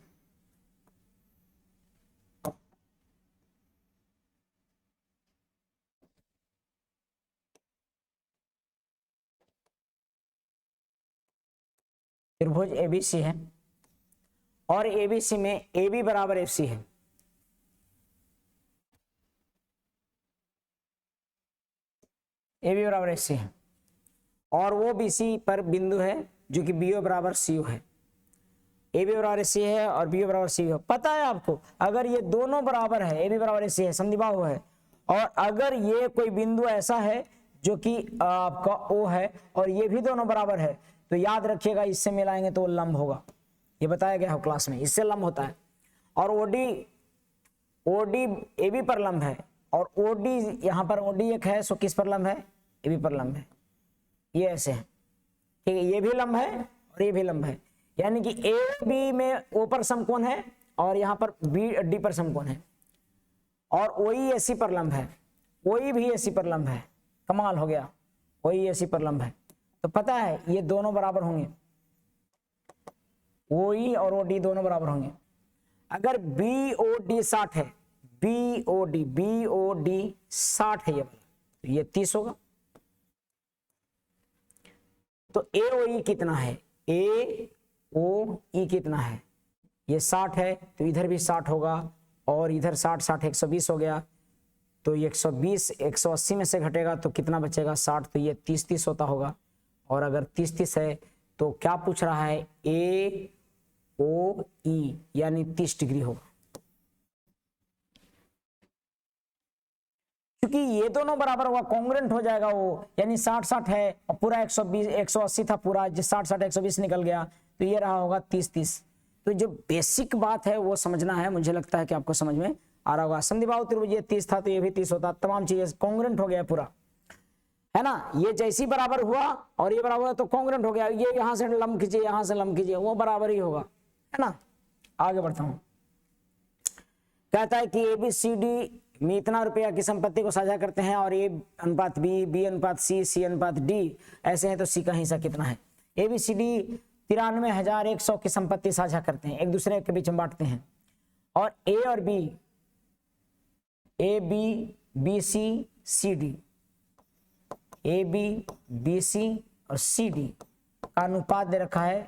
त्रिभुज एबीसी है और एबीसी में ए बी बराबर एफ सी है। ए बी बराबर एफ सी है और वो बी सी पर बिंदु है जो कि बी ओ बराबर सी ओ है। ए बी बराबर सी है और बी ओ बराबर सी ओ, पता है आपको, अगर ये दोनों बराबर है, ए बी बराबर सी है, समद्विबाहु है, और अगर ये कोई बिंदु ऐसा है जो कि आपका ओ है और ये भी दोनों बराबर है, तो याद रखिएगा इससे मिलाएंगे तो वो लंब होगा, ये बताया गया है क्लास में, इससे लंब होता है। और ओडी ए बी पर लंब है और ओडी यहाँ पर ओडी एक है, सो किस पर लंब है, ए बी पर लंब है, ये ऐसे है, ठीक है, ये भी लंब है और ये भी लंब है, यानी कि ए बी में ओ पर समकोण है और यहाँ पर बी डी पर समकोण है, और ओई एसी पर लंब है, ओई भी एसी पर लंब है, कमाल हो गया, ओई एसी पर लंब है, तो पता है ये दोनों बराबर होंगे, ओई और ओडी दोनों बराबर होंगे। अगर बी ओ डी 60 है, बी ओ डी 60 है ये वाला, तो ये 30 होगा। तो ए ओ ई कितना है, ए ओ ई कितना है, ये 60 है, तो इधर भी 60 होगा और इधर 60 60 120 हो गया, तो ये 120 180 में से घटेगा तो कितना बचेगा 60, तो ये 30 30 होता होगा। और अगर 30 30 है तो क्या पूछ रहा है, ए ओ ई यानी 30 डिग्री होगा, क्योंकि ये दोनों बराबर होगा, कॉन्ग्रुएंट हो जाएगा वो, यानी 60 60 है और पूरा 120 180 था पूरा, जिस 60 60 120 निकल गया तो ये रहा होगा 30 30। तो जो बेसिक बात है वो समझना है, मुझे लगता है कि आपको समझ में आ रहा होगा। समद्विबाहु त्रिभुज ये 30 था तो ये भी 30 होता, तमाम चीजें कॉन्ग्रुएंट हो गया पूरा, है ना, ये जैसी बराबर हुआ और ये बराबर हुआ तो कॉन्ग्रुएंट हो गया, ये यहां से लंब खींचिए यहां से लंब खींचिए वो बराबर ही होगा, है ना। आगे बढ़ता हूं, कहता है कि एबीसीडी में इतना रुपया की संपत्ति को साझा करते हैं और ए अनुपात बी, बी अनुपात सी, सी अनुपात डी ऐसे है, तो सी का हिस्सा कितना है। एबीसीडी 93,100 की संपत्ति साझा करते हैं, एक दूसरे के बीच में बांटते हैं, और ए और B, A B B C C D, A B B C और सी डी का अनुपात दे रखा है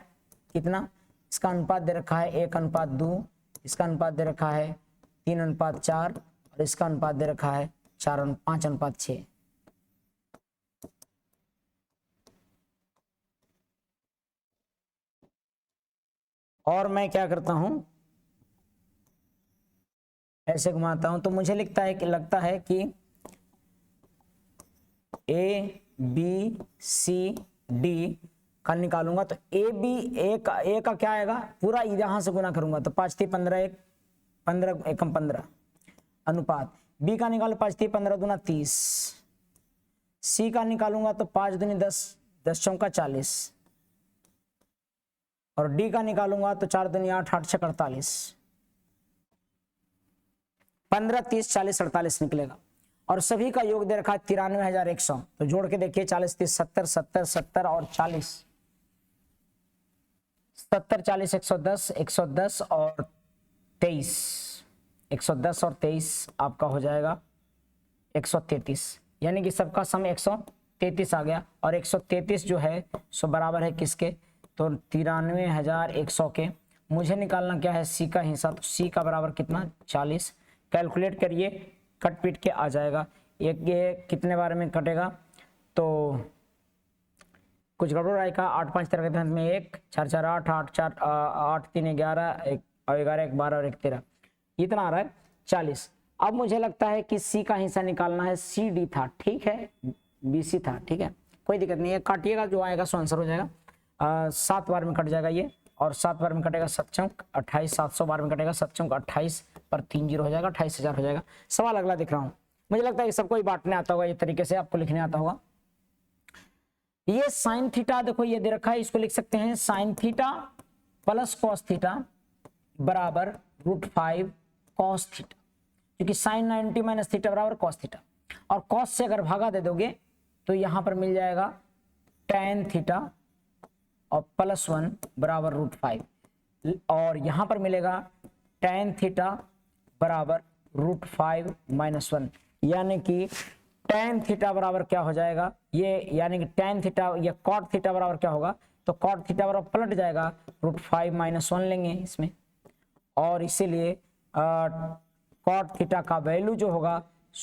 कितना, इसका अनुपात दे रखा है 1:2, इसका अनुपात दे रखा है 3:4 और इसका अनुपात दे रखा है 5:6। और मैं क्या करता हूं, ऐसे घुमाता हूं तो मुझे लगता है कि ए बी सी डी का निकालूंगा तो ए का क्या आएगा, पूरा यहां से गुना करूंगा तो 5 3 15 15 एकम 15 अनुपात। बी का निकालो 5 3 15 दूना 30। सी का निकालूंगा तो 5 दूनी 10 10 चौका 40 और डी का निकालूंगा तो 4 दूनी 8 8 6 48 15 30 40 48 निकलेगा। और सभी का योग दे रखा है 93,100। तो जोड़ के देखिए 40 30 70 70 70 और 40 70 40 110 110 और 23 110 और 23 आपका हो जाएगा 133, यानी कि सबका सम 133 आ गया। और 133 जो है सो बराबर है किसके, तो 93,100 के। मुझे निकालना क्या है, सी का हिस्सा, तो सी का बराबर कितना 40। कैलकुलेट करिए, कट पीट के आ जाएगा। ये कितने बार में कटेगा, तो कुछ गड़बड़ आएगा। 8 5 तरह के में 1 4 4 8 8 4 8 3 11 1 और 11 1 12 और 1 13, इतना आ रहा है 40। अब मुझे लगता है कि सी का हिस्सा निकालना है, सी डी था, ठीक है, बी सी था, ठीक है, कोई दिक्कत नहीं है। काटिएगा, जो आएगा सो आंसर हो जाएगा। 7 बार में कट जाएगा ये, और 7 बार में कटेगा 7 चौक 28, 700 बार में कटेगा 7 चौक 28 पर 3 0 हो जाएगा, 28,000 हो जाएगा। सवाल अगला दिख रहा हूँ। मुझे लगता है सबको ही बांटने आता होगा, ये तरीके से आपको लिखने आता होगा। ये साइन थीटा देखो ये दे रखा है, इसको लिख सकते हैं sine theta plus cos theta बराबर √5 कॉस थीटा, क्योंकि साइन 90 माइनस थीटा बराबर कॉस थीटा। और कॉस से अगर भागा दे दोगे तो यहां पर मिल जाएगा tan थीटा और +1 बराबर √5, और यहां पर मिलेगा tan थीटा बराबर √5 - 1, यानी कि tan थीटा बराबर क्या हो जाएगा, ये यानी कि tan थीटा या cot थीटा बराबर क्या होगा, तो cot थीटा बराबर पलट जाएगा √5 - 1 लेंगे इसमें, और इसीलिए cot थीटा का वैल्यू जो होगा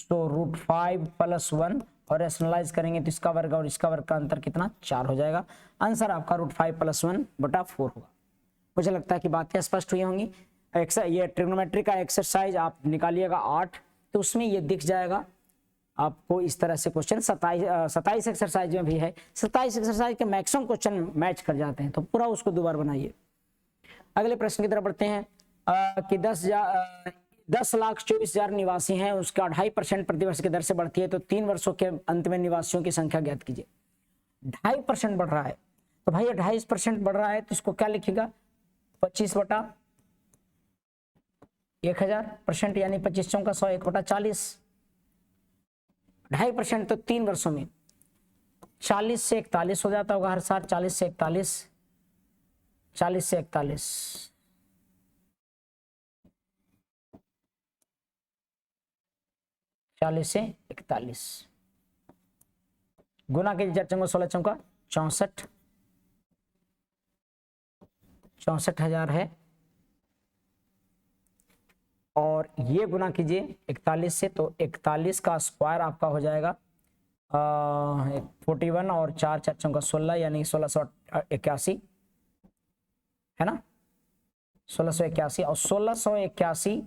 तो √5 + 1, और रैशनलाइज करेंगे तो इसका वर्ग और इसका वर्ग का अंतर कितना 4 हो जाएगा। आंसर आपका √5 + 1/4 होगा। मुझे लगता है कि बातें स्पष्ट हुई होंगी। ये ट्रिग्नोमेट्री का एक्सरसाइज आप निकालिएगा 8, तो उसमें ये दिख जाएगा आपको इस तरह से क्वेश्चन। 27 एक्सरसाइज में भी है, 27 एक्सरसाइज के मैक्सिमम क्वेश्चन मैच कर जाते हैं, तो पूरा उसको दोबारा बनाइए। अगले प्रश्न की तरफ बढ़ते हैं कि 10,24,000 निवासी हैं, उसका 2.5% प्रतिवर्ष की दर से बढ़ती है, तो 3 वर्षों के अंत में निवासियों की संख्या ज्ञात कीजिए। 2.5% बढ़ रहा है, तो भाई 2.5% बढ़ रहा है तो इसको क्या लिखेगा 25/1000%, यानी 25 चौका 100 1/40। 2.5% तो 3 वर्षों में 40 से 41 हो जाता होगा हर साल, 40 से 41 40 से 41 40 से 41 गुना के 4 चौका 16 चौका 64,000 है, और ये गुना कीजिए 41 से, तो 41 का स्क्वायर आपका हो जाएगा 41 और 4 4 चौका 16, यानी 1681 है ना, 1681, और 1681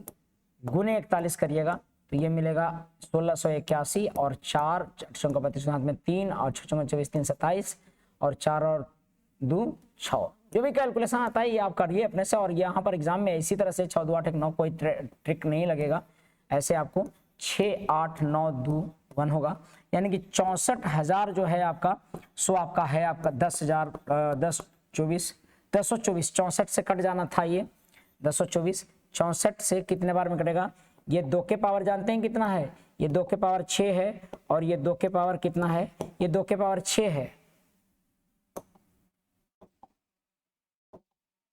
गुने 41 करिएगा तो ये मिलेगा 1681, और 4 चौका 32 हाथ में 3 और 6 चौका 24 3 27 और 4 और 2 6, जो भी कैलकुलेशन आता है ये आप करिए अपने से। और यहाँ पर एग्जाम में इसी तरह से 6 2 8 1 9 कोई ट्रिक नहीं लगेगा, ऐसे आपको 6 8 9 2 1 होगा, यानी कि 64,000 जो है आपका सो आपका है आपका 10,000 10 24 1024 64 से कट जाना था, ये 1024 64 से कितने बार में कटेगा, ये 2 के पावर जानते हैं कितना है, ये 2 के पावर 6 है, और ये 2 के पावर कितना है, ये 2 के पावर 6 है,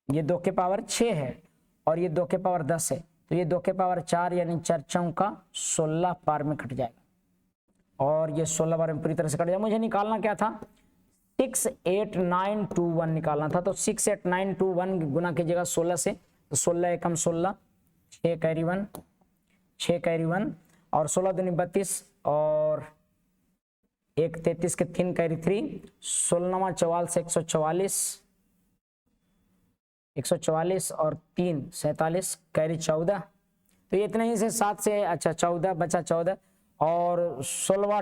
ये 2 के पावर 6 है, और ये 2 के पावर 10 है, तो ये 2 के पावर 4 यानी 4 चौका 16 बार में कट जाएगा, और ये 16 बार में पूरी तरह से कट जाएगा। मुझे निकालना क्या था 68921 निकालना था, तो 68921 गुना कीजिएगा 16 से, तो 16 एकम 16 6 कैरी 1, 6 कैरी 1 और 16 दूनी 32 और 1 33 के 3 कैरी 3, 16वां 44 से 144, 144 और 3 47 कैरी 14। तो ये इतने ही से 7 से अच्छा 14 बचा 14 और 16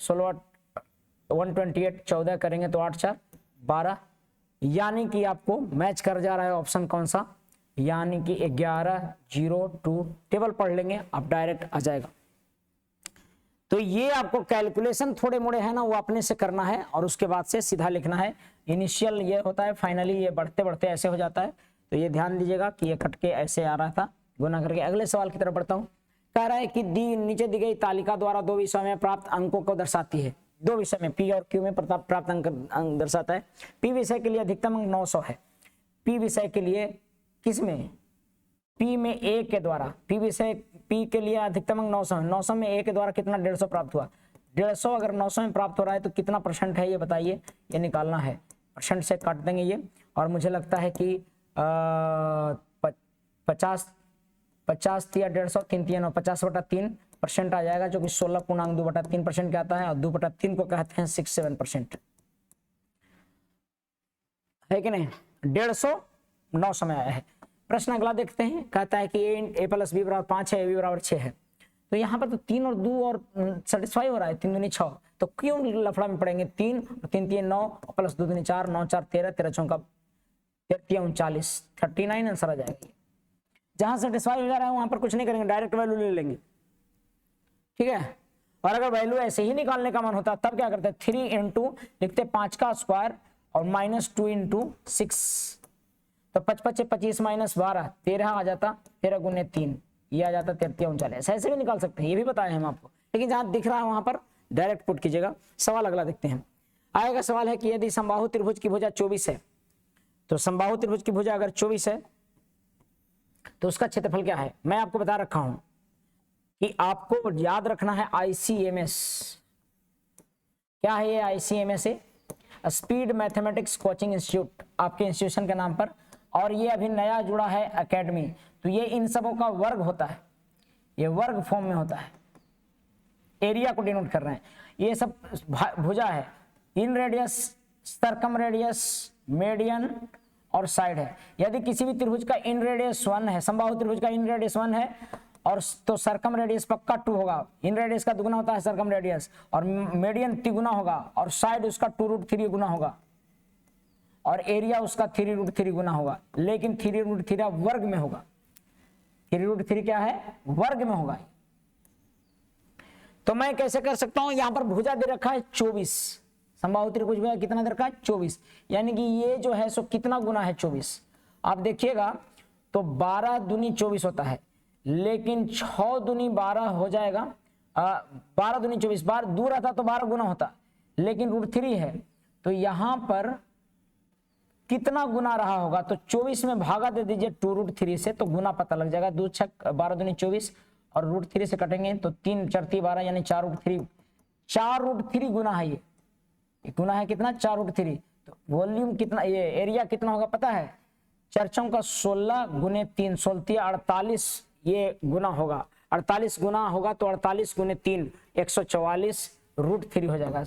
16 128 14 करेंगे तो 8 4 12, यानी कि आपको मैच कर जा रहा है ऑप्शन कौन सा, यानी कि 11 0 2। टेबल पढ़ लेंगे आप डायरेक्ट आ जाएगा। तो ये आपको कैलकुलेशन थोड़े मोड़े है ना वो अपने से करना है और उसके बाद से सीधा लिखना है। इनिशियल ये होता है, फाइनली ये बढ़ते बढ़ते ऐसे हो जाता है। तो ये ध्यान दीजिएगा कि ये कट के ऐसे आ रहा था गुना करके। अगले सवाल की तरफ बढ़ता हूँ। कह रहा है कि नीचे दी गई तालिका द्वारा 2 विषयों में प्राप्त अंकों को दर्शाती है। 2 विषय में पी और क्यू में प्राप्त अंक दर्शाता है। पी विषय के लिए अधिकतम अंक 900 है। पी विषय के लिए किस में, पी में ए के द्वारा, पी विषय पी के लिए अधिकतम अंक 900 है। 900 में ए के द्वारा कितना 150 प्राप्त हुआ। 150 अगर 900 में प्राप्त हो रहा है तो कितना परसेंट है ये बताइए, ये निकालना है। परसेंट से काट देंगे ये और मुझे लगता है कि 50 या 150 3 3 50/3% आ जाएगा, जो कि 16.2/3% का आता है और 2/3 को कहते हैं 6-7% है कि नहीं। 150 900 में आया है। प्रश्न अगला देखते हैं। कहता है कि a + b = 5 है, a b = 6 है। तो यहाँ पर तो 3 और 2 और सेटिस्फाई हो रहा है, 3 दूनी 6। तो क्यों लफड़ा में पड़ेंगे, 3 और 3 3 9 प्लस 2 दूनी 4, 9 4 13, 13 चौका 39, 39 आंसर आ जाएगा। जहां सेटिस्फाई हो जा रहा है वहां पर कुछ नहीं करेंगे, डायरेक्ट वैल्यू ले लेंगे, ठीक है। और अगर वैल्यू ऐसे ही निकालने का मन होता तब क्या करते, 3 × लिखते 5 का स्क्वायर और -2 × 6, तो 5 × 25 -12 13 आ जाता, 13 × 3 ये आ जाता 33 ऐसे भी निकाल सकते हैं, ये भी बताए हम आपको। लेकिन जहां दिख रहा है वहां पर डायरेक्ट पुट कीजिएगा। सवाल अगला देखते हैं। आएगा सवाल है कि यदि समबाहु त्रिभुज की भुजा 24 है, तो समबाहु त्रिभुज की भुजा अगर 24 है तो उसका क्षेत्रफल क्या है। मैं आपको बता रखा हूं कि आपको याद रखना है ICMS। क्या है ये ICMS है, स्पीड मैथमेटिक्स कोचिंग इंस्टीट्यूट, आपके इंस्टीट्यूशन के नाम पर। और ये अभी नया जुड़ा है एकेडमी। तो ये इन सबों का वर्ग होता है, ये वर्ग फॉर्म में होता है, एरिया को डिनोट कर रहे हैं। ये सब भुजा है, इन रेडियस, सर्कम रेडियस, मेडियन और साइड है। यदि किसी भी त्रिभुज का इन रेडियस 1 है, समबाहु त्रिभुज का इन रेडियस 1 है और तो सर्कम रेडियस पक्का 2 होगा। इन रेडियस का दुगुना होता है सर्कम रेडियस, और मेडियन तिगुना होगा और साइड उसका 2√3 गुना होगा और एरिया उसका 3√3 गुना होगा। लेकिन 3√3 वर्ग में होगा, 3√3 क्या है, वर्ग में होगा। तो मैं कैसे कर सकता हूं, यहां पर भुजा दे रखा है 24, समबाहु त्रिभुज में कितना दे रखा है 24, यानी कि ये जो है सो कितना गुना है 24। आप देखिएगा तो 12 दूनी 24 होता है, लेकिन 6 दूनी 12 हो जाएगा। 12 दूनी 24, बार दूर आता तो 12 गुना होता, लेकिन √3 है तो यहां पर कितना गुना रहा होगा। तो 24 में भागा दे दीजिए 2√3 से, तो गुना पता लग जाएगा। 2 6 12 दूनी 24 और √3 से कटेंगे तो 3 4 12 यानी 4√3 गुना है। ये गुना है कितना, 4√3। तो वॉल्यूम कितना, ये एरिया कितना होगा पता है, 4 16 × 3 16 48, ये गुना होगा। 48 गुना होगा तो 48 × 3 144 √3 हो जाएगा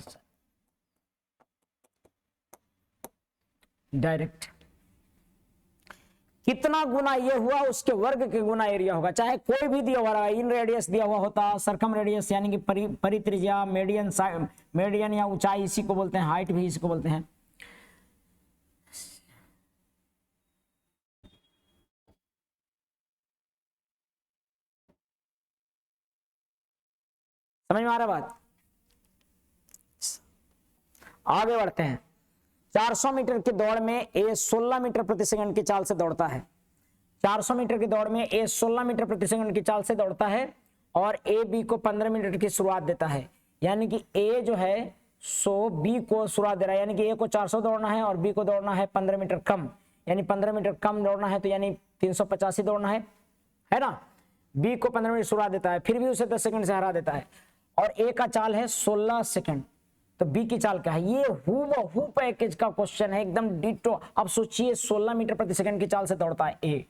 डायरेक्ट। कितना गुना ये हुआ उसके वर्ग के गुना एरिया होगा, चाहे कोई भी दिया हुआ, इन रेडियस दिया हुआ होता, सर्कम रेडियस यानी कि परित्रिज्या, मेडियन, मेडियन या ऊंचाई इसी को बोलते हैं, हाइट भी इसी को बोलते हैं। समझ में आ रहा बात, आगे बढ़ते हैं। 400 मीटर की दौड़ में ए 16 मीटर प्रति सेकंड की चाल से दौड़ता है। 400 मीटर की दौड़ में ए 16 मीटर प्रति सेकंड की चाल से दौड़ता है और ए बी को 15 मिनट की शुरुआत देता है। यानी कि ए जो है सो बी को शुरुआत दे रहा है, यानी कि ए को 400 दौड़ना है और बी को दौड़ना है 15 मीटर कम, यानी 15 मीटर कम दौड़ना है, तो यानी 385 दौड़ना है ना। बी को 15 मिनट शुरुआत देता है, फिर भी उसे 10 सेकंड से हरा देता है और ए का चाल है 16 सेकंड। तो बी की चाल क्या है, ये हूबहू पैकेज का क्वेश्चन है, एकदम डिटो। अब सोचिए 16 मीटर प्रति सेकंड की चाल से दौड़ता है ए,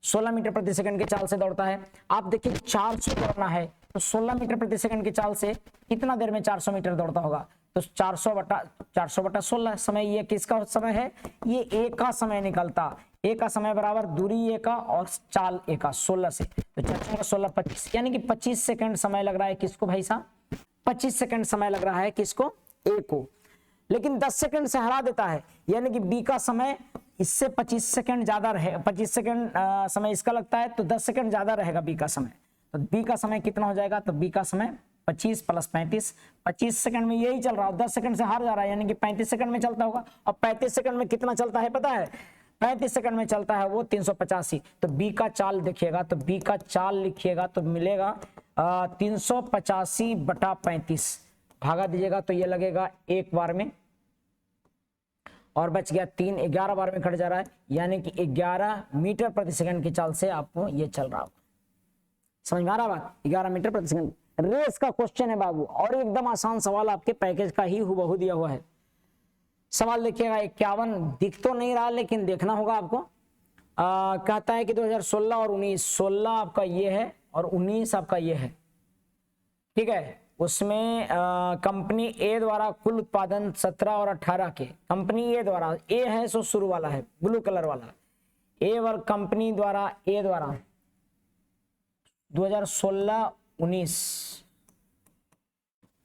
16 मीटर प्रति सेकंड की चाल से दौड़ता है। आप देखिए 400 दौड़ना है तो 16 मीटर प्रति सेकंड की चाल से कितना देर में 400 मीटर दौड़ता होगा, तो 400/16 समय ये किसका समय है, ये ए का समय निकलता, ए का समय बराबर दूरी ए का और चाल ए का 16 से, तो 16 25, यानी कि 25 सेकंड समय लग रहा है किसको भाई साहब, 25 सेकंड समय लग रहा है किसको, ए को। लेकिन 10 सेकंड से हरा देता है, यानी कि बी का समय इससे 25 सेकंड ज्यादा रहे, 25 सेकंड समय इसका लगता है तो 10 सेकंड ज्यादा रहेगा बी का समय, तो बी का समय कितना हो जाएगा, तो बी का समय 25 + 35, 25 सेकंड में यही चल रहा है, 10 सेकंड से हार जा रहा है, यानी कि 35 सेकंड में चलता होगा। अब 35 सेकंड में कितना चलता है पता है, 35 सेकंड में चलता है वो 385, तो बी का चाल देखिएगा, तो बी का चाल लिखिएगा तो मिलेगा 385/35, भागा दीजिएगा तो ये लगेगा 1 बार में, और बच गया 3, 11 बार में कट जा रहा है, यानी कि 11 मीटर प्रति सेकंड की चाल से आपको ये चल रहा होगा। समझ में आ रहा बात, 11 मीटर प्रति सेकंड। रेस का क्वेश्चन है बाबू, और एकदम आसान सवाल आपके पैकेज का ही हुबहू दिया हुआ है। सवाल देखिएगा 51, दिख तो नहीं रहा लेकिन देखना होगा आपको। कहता है कि 2016 और 19, 16 आपका ये है और 19 आपका ये है, ठीक है। उसमें कंपनी ए द्वारा कुल उत्पादन 17 और 18 के, कंपनी ए द्वारा, ए है सो शुरू वाला है ब्लू कलर वाला, ए वर्ग कंपनी द्वारा, ए द्वारा 2016-19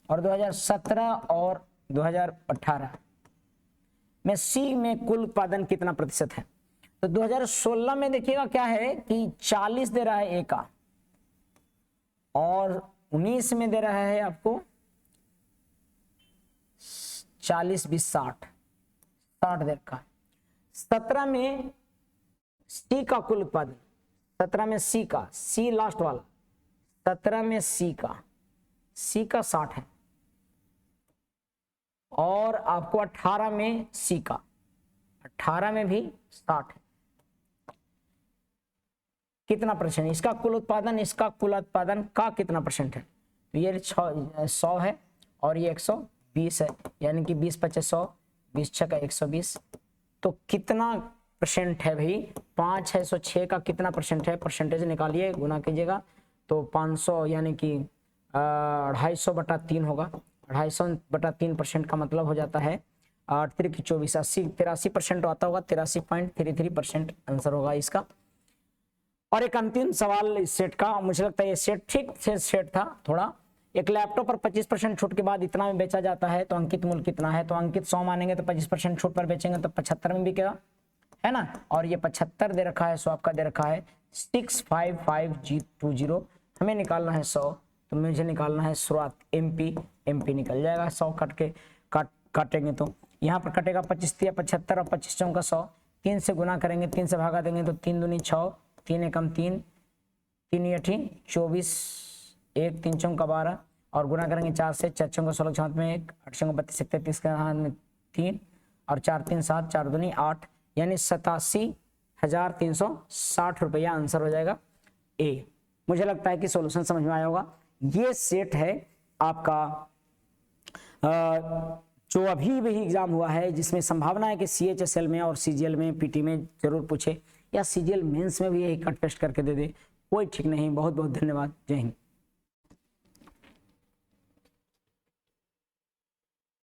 और 2017 और 2018 में सी में कुल उत्पादन कितना प्रतिशत है। तो 2016 में देखिएगा क्या है कि 40 दे रहा है ए का, और 19 में दे रहा है आपको 40 20 60 दे रखा। 17 में सी का कुल उत्पादन, 17 में सी का, सी लास्ट वाला, 17 में सी का 60 है, और आपको 18 में सी का, 18 में भी 60 है। कितना परसेंट इसका कुल उत्पादन, इसका कुल उत्पादन का कितना परसेंट है, तो ये 100 है और ये 120 है, यानी कि 20 × 5 = 100, 20 × 6 = 120, तो कितना परसेंट है भाई, 5 है 106 का कितना परसेंट है, परसेंटेज निकालिए, गुना कीजिएगा तो 500 यानी कि 250/3 होगा, 250/3% का मतलब हो जाता है 8 × 3 = 24, 83% आता होगा, 83.33% आंसर होगा इसका। और एक अंतिम सवाल इस सेट का, मुझे लगता है ये सेट ठीक से सेट था थोड़ा। एक लैपटॉप पर 25% छूट के बाद इतना में बेचा जाता है तो अंकित मूल्य कितना है, तो अंकित 100 मानेंगे तो 25% छूट पर बेचेंगे तो 75 में बिकेगा, है ना। और ये 75 दे रखा है, सो आपका दे रखा है 65520, हमें निकालना है 100, तो मुझे निकालना है शुरुआत एमपी निकल जाएगा, 100 काटेंगे तो यहाँ पर कटेगा 25 × 75 और 25 × 100, 3 से गुना करेंगे, 3 से भागा देंगे तो 3 दूनी 6, 3 एकम 3, 3 × 8 = 24, 1 3 × 12 और गुना करेंगे 4 से, 4 × 16 हाथ में 1, 8 × 32 33 के हाथ में 3 और 4 3 7, 4 दूनी 8, यानी 87,360 रुपया आंसर हो जाएगा ए। मुझे लगता है कि सॉल्यूशन समझ में आया होगा। ये सेट है आपका जो अभी भी एग्जाम हुआ है, जिसमें संभावना है कि CHSL में और CGL में PT में जरूर पूछे, या CGL मेंस में भी यही कट पेस्ट करके दे दे, कोई ठीक नहीं। बहुत बहुत धन्यवाद, जय हिंद।